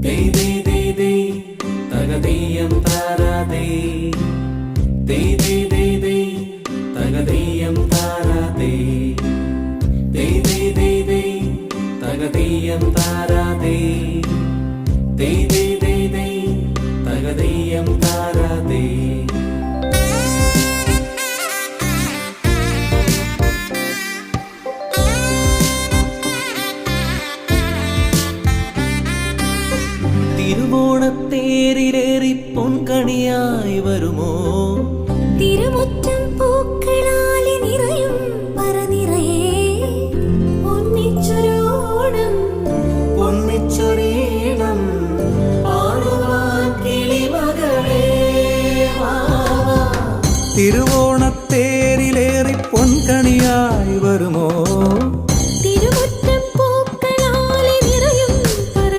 ദേ ദേ ദേ ദേ തകതീയം താരാതേ ദേ ദേ ദേ ദേ തകതീയം താരാതേ ദേ ദേ ദേ ദേ തകതീയം താരാതേ ദേ ദേ ദേ ദേ തകതീയം താരാതേ തിരുവോണത്തേരിലേറി പൊൻകണിയായി വരുമോ?